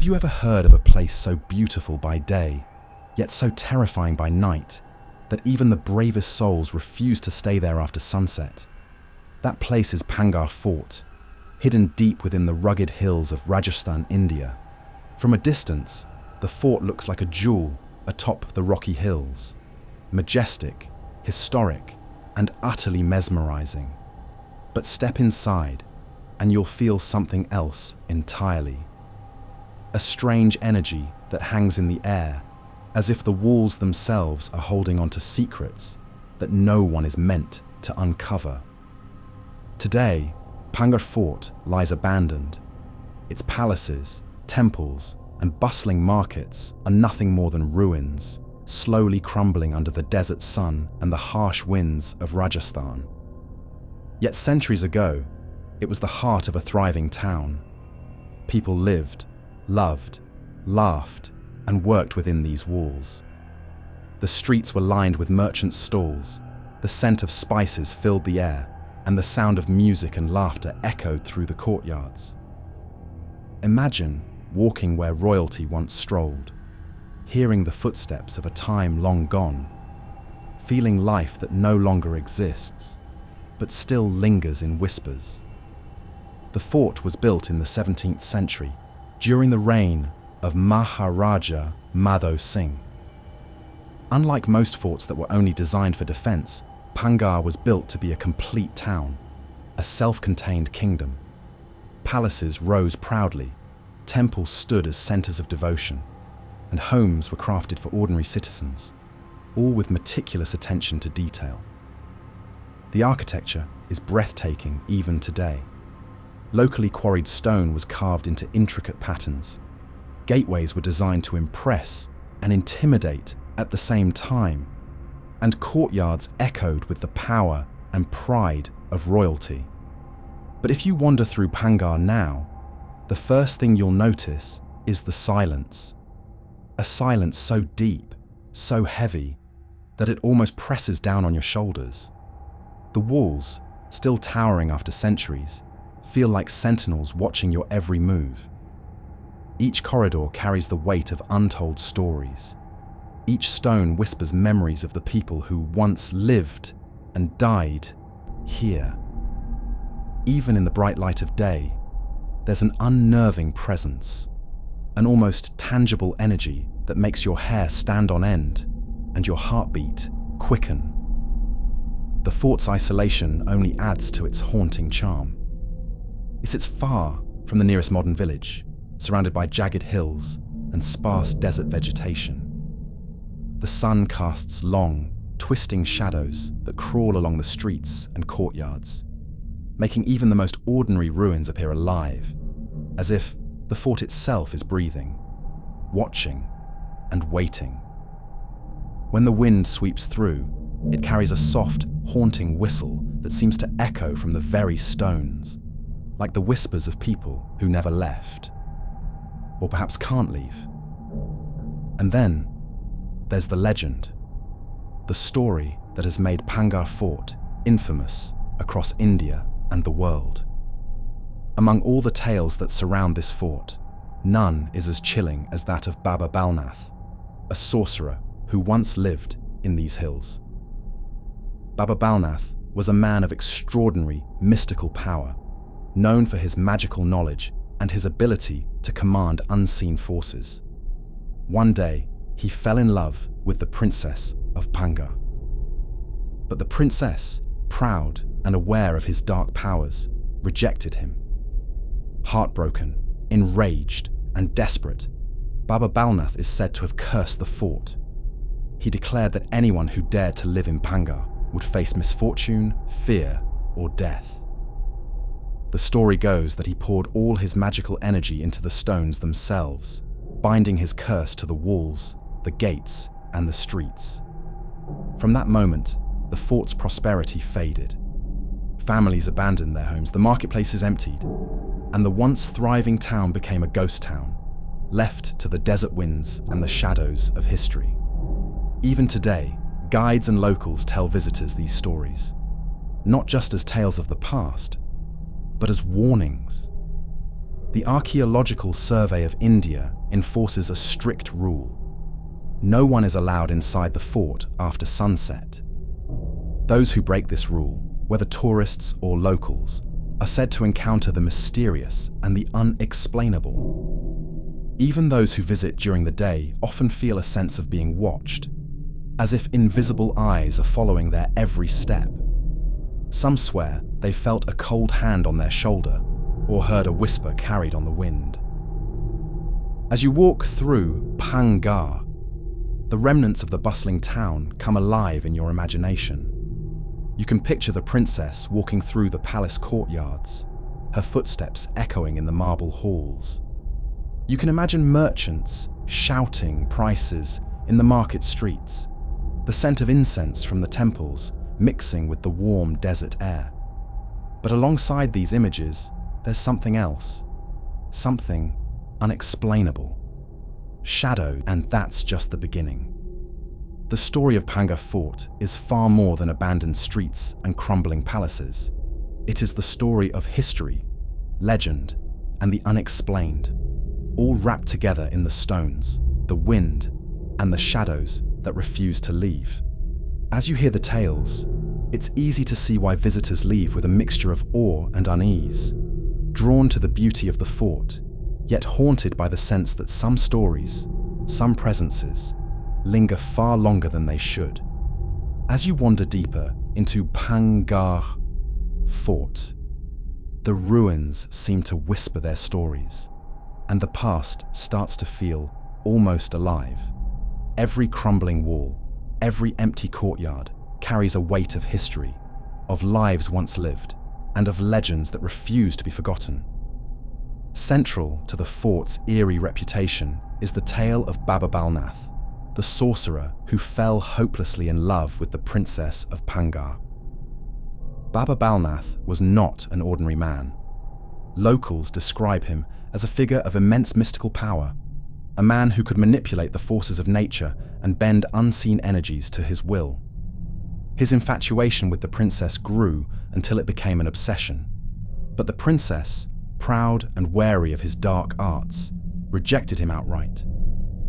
Have you ever heard of a place so beautiful by day, yet so terrifying by night, that even the bravest souls refuse to stay there after sunset? That place is Pangar Fort, hidden deep within the rugged hills of Rajasthan, India. From a distance, the fort looks like a jewel atop the rocky hills, majestic, historic, and utterly mesmerizing. But step inside, and you'll feel something else entirely. A strange energy that hangs in the air, as if the walls themselves are holding on to secrets that no one is meant to uncover. Today, Pangar Fort lies abandoned. Its palaces, temples, and bustling markets are nothing more than ruins, slowly crumbling under the desert sun and the harsh winds of Rajasthan. Yet centuries ago, it was the heart of a thriving town. People lived, loved, laughed, and worked within these walls. The streets were lined with merchants' stalls, the scent of spices filled the air, and the sound of music and laughter echoed through the courtyards. Imagine walking where royalty once strolled, hearing the footsteps of a time long gone, feeling life that no longer exists, but still lingers in whispers. The fort was built in the 17th century, during the reign of Maharaja Madho Singh. Unlike most forts that were only designed for defense, Pangar was built to be a complete town, a self-contained kingdom. Palaces rose proudly, temples stood as centers of devotion, and homes were crafted for ordinary citizens, all with meticulous attention to detail. The architecture is breathtaking even today. Locally quarried stone was carved into intricate patterns. Gateways were designed to impress and intimidate at the same time, and courtyards echoed with the power and pride of royalty. But if you wander through Pangar now, the first thing you'll notice is the silence. A silence so deep, so heavy, that it almost presses down on your shoulders. The walls, still towering after centuries, feel like sentinels watching your every move. Each corridor carries the weight of untold stories. Each stone whispers memories of the people who once lived and died here. Even in the bright light of day, there's an unnerving presence, an almost tangible energy that makes your hair stand on end and your heartbeat quicken. The fort's isolation only adds to its haunting charm. It sits far from the nearest modern village, surrounded by jagged hills and sparse desert vegetation. The sun casts long, twisting shadows that crawl along the streets and courtyards, making even the most ordinary ruins appear alive, as if the fort itself is breathing, watching, and waiting. When the wind sweeps through, it carries a soft, haunting whistle that seems to echo from the very stones, like the whispers of people who never left, or perhaps can't leave. And then there's the legend, the story that has made Pangar Fort infamous across India and the world. Among all the tales that surround this fort, none is as chilling as that of Baba Balnath, a sorcerer who once lived in these hills. Baba Balnath was a man of extraordinary mystical power, known for his magical knowledge and his ability to command unseen forces. One day, he fell in love with the princess of Pangar. But the princess, proud and aware of his dark powers, rejected him. Heartbroken, enraged, and desperate, Baba Balnath is said to have cursed the fort. He declared that anyone who dared to live in Pangar would face misfortune, fear, or death. The story goes that he poured all his magical energy into the stones themselves, binding his curse to the walls, the gates, and the streets. From that moment, the fort's prosperity faded. Families abandoned their homes, the marketplaces emptied, and the once thriving town became a ghost town, left to the desert winds and the shadows of history. Even today, guides and locals tell visitors these stories, not just as tales of the past, but as warnings. The Archaeological Survey of India enforces a strict rule. No one is allowed inside the fort after sunset. Those who break this rule, whether tourists or locals, are said to encounter the mysterious and the unexplainable. Even those who visit during the day often feel a sense of being watched, as if invisible eyes are following their every step. Some swear they felt a cold hand on their shoulder or heard a whisper carried on the wind. As you walk through Pangar, the remnants of the bustling town come alive in your imagination. You can picture the princess walking through the palace courtyards, her footsteps echoing in the marble halls. You can imagine merchants shouting prices in the market streets, the scent of incense from the temples mixing with the warm desert air. But alongside these images, there's something else, something unexplainable. Shadow, and that's just the beginning. The story of Pangar Fort is far more than abandoned streets and crumbling palaces. It is the story of history, legend, and the unexplained, all wrapped together in the stones, the wind, and the shadows that refuse to leave. As you hear the tales, it's easy to see why visitors leave with a mixture of awe and unease, drawn to the beauty of the fort, yet haunted by the sense that some stories, some presences, linger far longer than they should. As you wander deeper into Pangar Fort, the ruins seem to whisper their stories, and the past starts to feel almost alive. Every crumbling wall, every empty courtyard carries a weight of history, of lives once lived, and of legends that refuse to be forgotten. Central to the fort's eerie reputation is the tale of Baba Balnath, the sorcerer who fell hopelessly in love with the princess of Pangar. Baba Balnath was not an ordinary man. Locals describe him as a figure of immense mystical power, a man who could manipulate the forces of nature and bend unseen energies to his will. His infatuation with the princess grew until it became an obsession. But the princess, proud and wary of his dark arts, rejected him outright.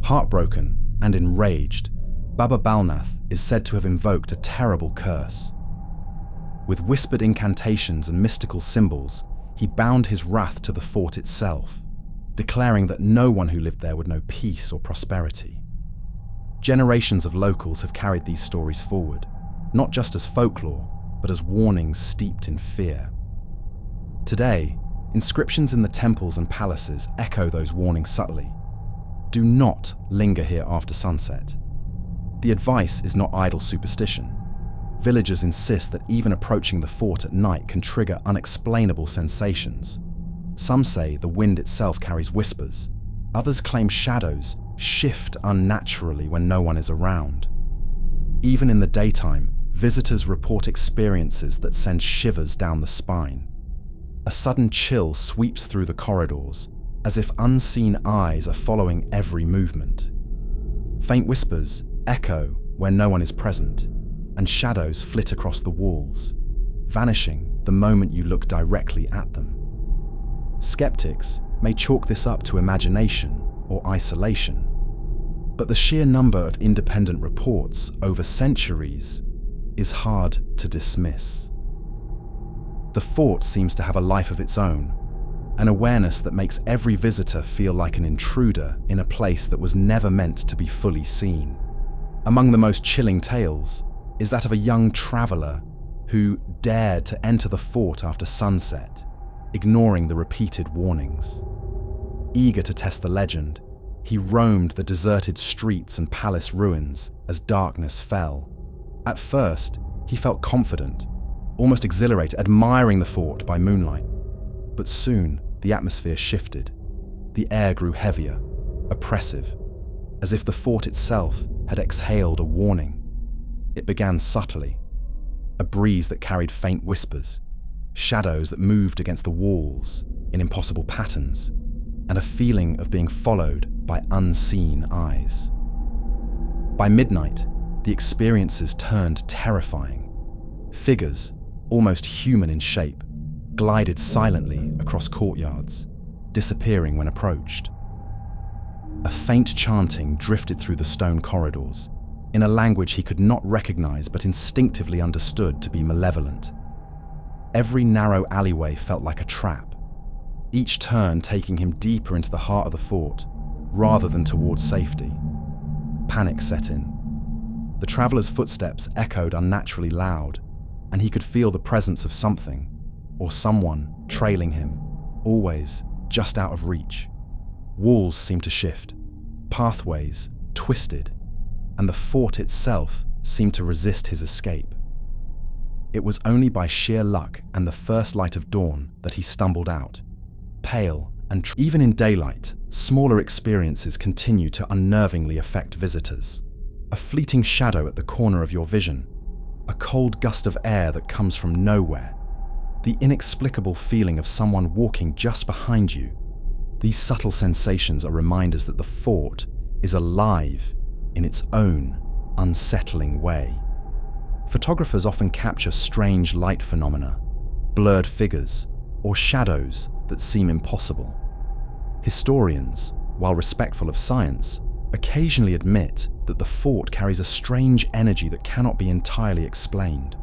Heartbroken and enraged, Baba Balnath is said to have invoked a terrible curse. With whispered incantations and mystical symbols, he bound his wrath to the fort itself, declaring that no one who lived there would know peace or prosperity. Generations of locals have carried these stories forward, not just as folklore, but as warnings steeped in fear. Today, inscriptions in the temples and palaces echo those warnings subtly. Do not linger here after sunset. The advice is not idle superstition. Villagers insist that even approaching the fort at night can trigger unexplainable sensations. Some say the wind itself carries whispers. Others claim shadows shift unnaturally when no one is around. Even in the daytime, visitors report experiences that send shivers down the spine. A sudden chill sweeps through the corridors, as if unseen eyes are following every movement. Faint whispers echo where no one is present, and shadows flit across the walls, vanishing the moment you look directly at them. Skeptics may chalk this up to imagination or isolation, but the sheer number of independent reports over centuries is hard to dismiss. The fort seems to have a life of its own, an awareness that makes every visitor feel like an intruder in a place that was never meant to be fully seen. Among the most chilling tales is that of a young traveler who dared to enter the fort after sunset, ignoring the repeated warnings. Eager to test the legend, he roamed the deserted streets and palace ruins as darkness fell. At first, he felt confident, almost exhilarated, admiring the fort by moonlight. But soon, the atmosphere shifted. The air grew heavier, oppressive, as if the fort itself had exhaled a warning. It began subtly, a breeze that carried faint whispers, shadows that moved against the walls in impossible patterns, and a feeling of being followed by unseen eyes. By midnight, the experiences turned terrifying. Figures, almost human in shape, glided silently across courtyards, disappearing when approached. A faint chanting drifted through the stone corridors, in a language he could not recognize but instinctively understood to be malevolent. Every narrow alleyway felt like a trap, each turn taking him deeper into the heart of the fort, rather than towards safety. Panic set in. The traveler's footsteps echoed unnaturally loud, and he could feel the presence of something, or someone, trailing him, always just out of reach. Walls seemed to shift, pathways twisted, and the fort itself seemed to resist his escape. It was only by sheer luck and the first light of dawn that he stumbled out, pale and even in daylight, smaller experiences continue to unnervingly affect visitors. A fleeting shadow at the corner of your vision, a cold gust of air that comes from nowhere, the inexplicable feeling of someone walking just behind you. These subtle sensations are reminders that the fort is alive in its own unsettling way. Photographers often capture strange light phenomena, blurred figures, or shadows that seem impossible. Historians, while respectful of science, occasionally admit that the fort carries a strange energy that cannot be entirely explained.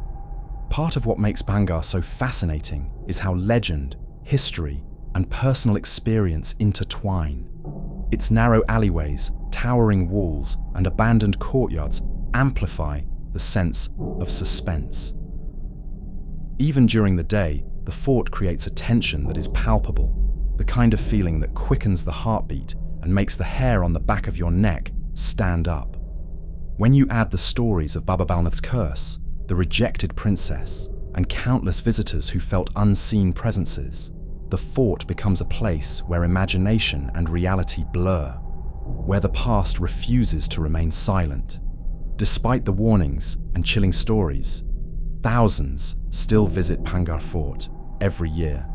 Part of what makes Bhangar so fascinating is how legend, history, and personal experience intertwine. Its narrow alleyways, towering walls, and abandoned courtyards amplify the sense of suspense. Even during the day, the fort creates a tension that is palpable, the kind of feeling that quickens the heartbeat and makes the hair on the back of your neck stand up. When you add the stories of Baba Balnath's curse, the rejected princess, and countless visitors who felt unseen presences, the fort becomes a place where imagination and reality blur, where the past refuses to remain silent. Despite the warnings and chilling stories, thousands still visit Bhangar Fort every year.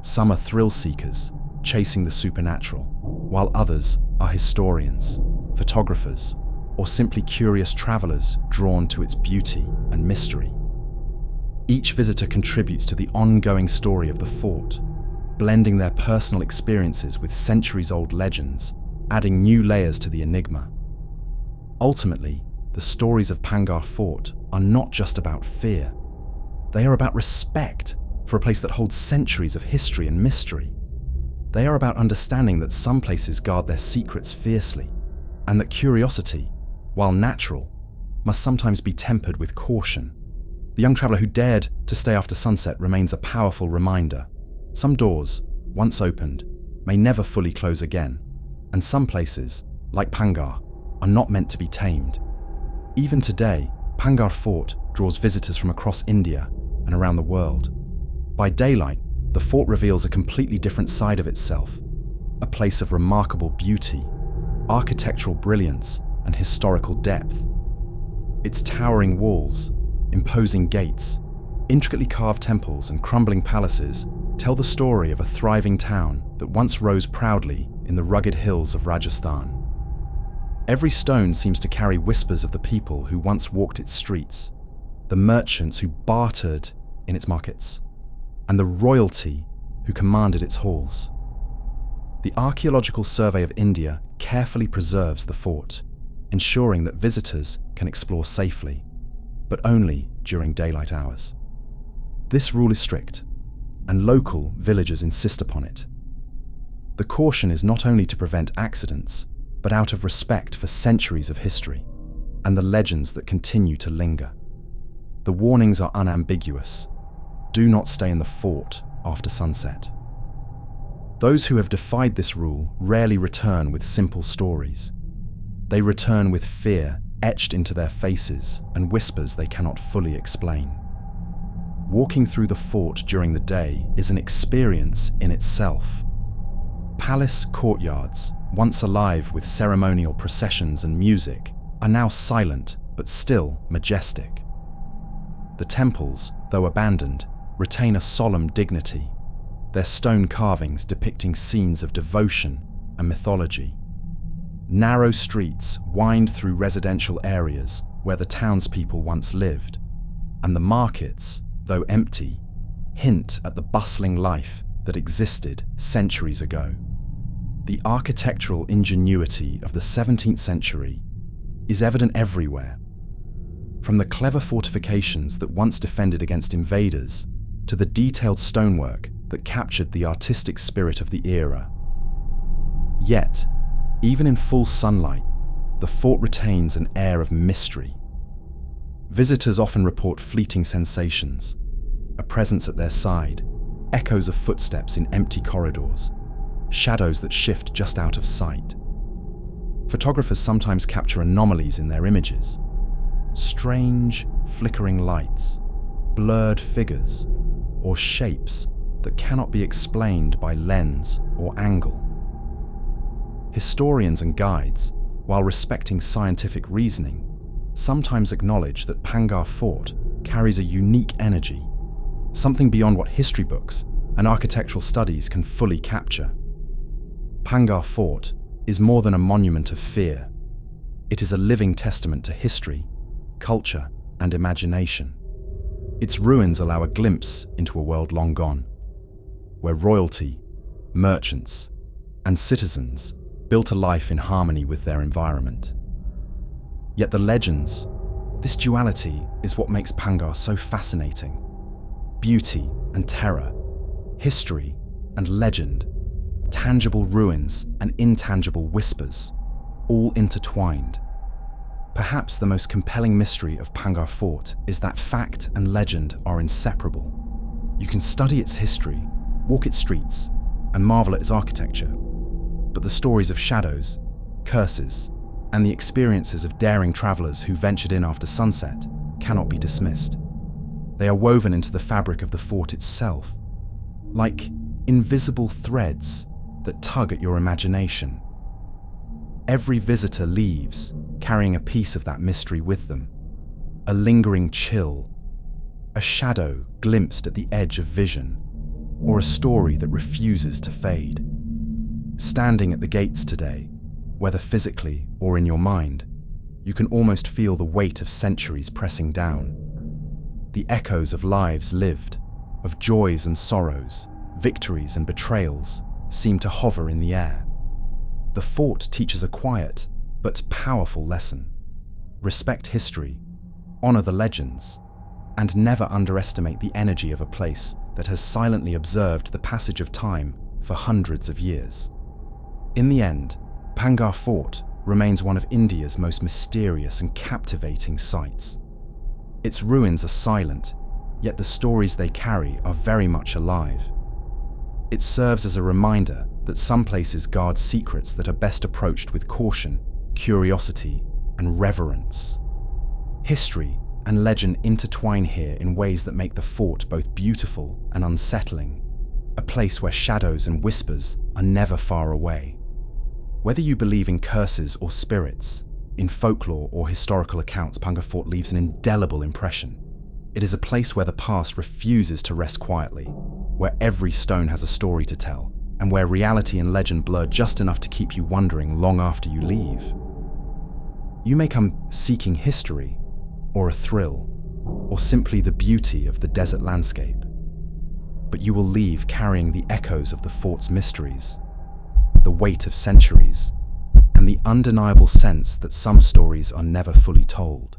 Some are thrill seekers, chasing the supernatural, while others are historians, photographers, or simply curious travelers drawn to its beauty and mystery. Each visitor contributes to the ongoing story of the fort, blending their personal experiences with centuries-old legends, adding new layers to the enigma. Ultimately, the stories of Bhangar Fort are not just about fear. They are about respect for a place that holds centuries of history and mystery. They are about understanding that some places guard their secrets fiercely, and that curiosity, while natural, must sometimes be tempered with caution. The young traveler who dared to stay after sunset remains a powerful reminder. Some doors, once opened, may never fully close again, and some places, like Bhangar, are not meant to be tamed. Even today, Bhangar Fort draws visitors from across India and around the world. By daylight, the fort reveals a completely different side of itself, a place of remarkable beauty, architectural brilliance, and historical depth. Its towering walls, imposing gates, intricately carved temples, and crumbling palaces tell the story of a thriving town that once rose proudly in the rugged hills of Rajasthan. Every stone seems to carry whispers of the people who once walked its streets, the merchants who bartered in its markets, and the royalty who commanded its halls. The Archaeological Survey of India carefully preserves the fort, ensuring that visitors can explore safely, but only during daylight hours. This rule is strict, and local villagers insist upon it. The caution is not only to prevent accidents, but out of respect for centuries of history and the legends that continue to linger. The warnings are unambiguous. Do not stay in the fort after sunset. Those who have defied this rule rarely return with simple stories. They return with fear etched into their faces and whispers they cannot fully explain. Walking through the fort during the day is an experience in itself. Palace courtyards, once alive with ceremonial processions and music, are now silent but still majestic. The temples, though abandoned, retain a solemn dignity, their stone carvings depicting scenes of devotion and mythology. Narrow streets wind through residential areas where the townspeople once lived, and the markets, though empty, hint at the bustling life that existed centuries ago. The architectural ingenuity of the 17th century is evident everywhere, from the clever fortifications that once defended against invaders to the detailed stonework that captured the artistic spirit of the era. Yet, even in full sunlight, the fort retains an air of mystery. Visitors often report fleeting sensations, a presence at their side, echoes of footsteps in empty corridors, shadows that shift just out of sight. Photographers sometimes capture anomalies in their images. Strange, flickering lights, blurred figures, or shapes that cannot be explained by lens or angle. Historians and guides, while respecting scientific reasoning, sometimes acknowledge that Pangar Fort carries a unique energy, something beyond what history books and architectural studies can fully capture. Pangar Fort is more than a monument of fear. It is a living testament to history, culture, and imagination. Its ruins allow a glimpse into a world long gone, where royalty, merchants, and citizens built a life in harmony with their environment. Yet the legends, this duality is what makes Pangar so fascinating. Beauty and terror, history and legend, tangible ruins and intangible whispers, all intertwined. Perhaps the most compelling mystery of Pangar Fort is that fact and legend are inseparable. You can study its history, walk its streets, and marvel at its architecture. But the stories of shadows, curses, and the experiences of daring travelers who ventured in after sunset cannot be dismissed. They are woven into the fabric of the fort itself, like invisible threads that tug at your imagination. Every visitor leaves carrying a piece of that mystery with them, a lingering chill, a shadow glimpsed at the edge of vision, or a story that refuses to fade. Standing at the gates today, whether physically or in your mind, you can almost feel the weight of centuries pressing down. The echoes of lives lived, of joys and sorrows, victories and betrayals, seem to hover in the air. The fort teaches a quiet but powerful lesson. Respect history, honor the legends, and never underestimate the energy of a place that has silently observed the passage of time for hundreds of years. In the end, Pangar Fort remains one of India's most mysterious and captivating sights. Its ruins are silent, yet the stories they carry are very much alive. It serves as a reminder that some places guard secrets that are best approached with caution, curiosity, and reverence. History and legend intertwine here in ways that make the fort both beautiful and unsettling, a place where shadows and whispers are never far away. Whether you believe in curses or spirits, in folklore or historical accounts, Pangar Fort leaves an indelible impression. It is a place where the past refuses to rest quietly, where every stone has a story to tell, and where reality and legend blur just enough to keep you wondering long after you leave. You may come seeking history, or a thrill, or simply the beauty of the desert landscape, but you will leave carrying the echoes of the fort's mysteries, the weight of centuries, and the undeniable sense that some stories are never fully told.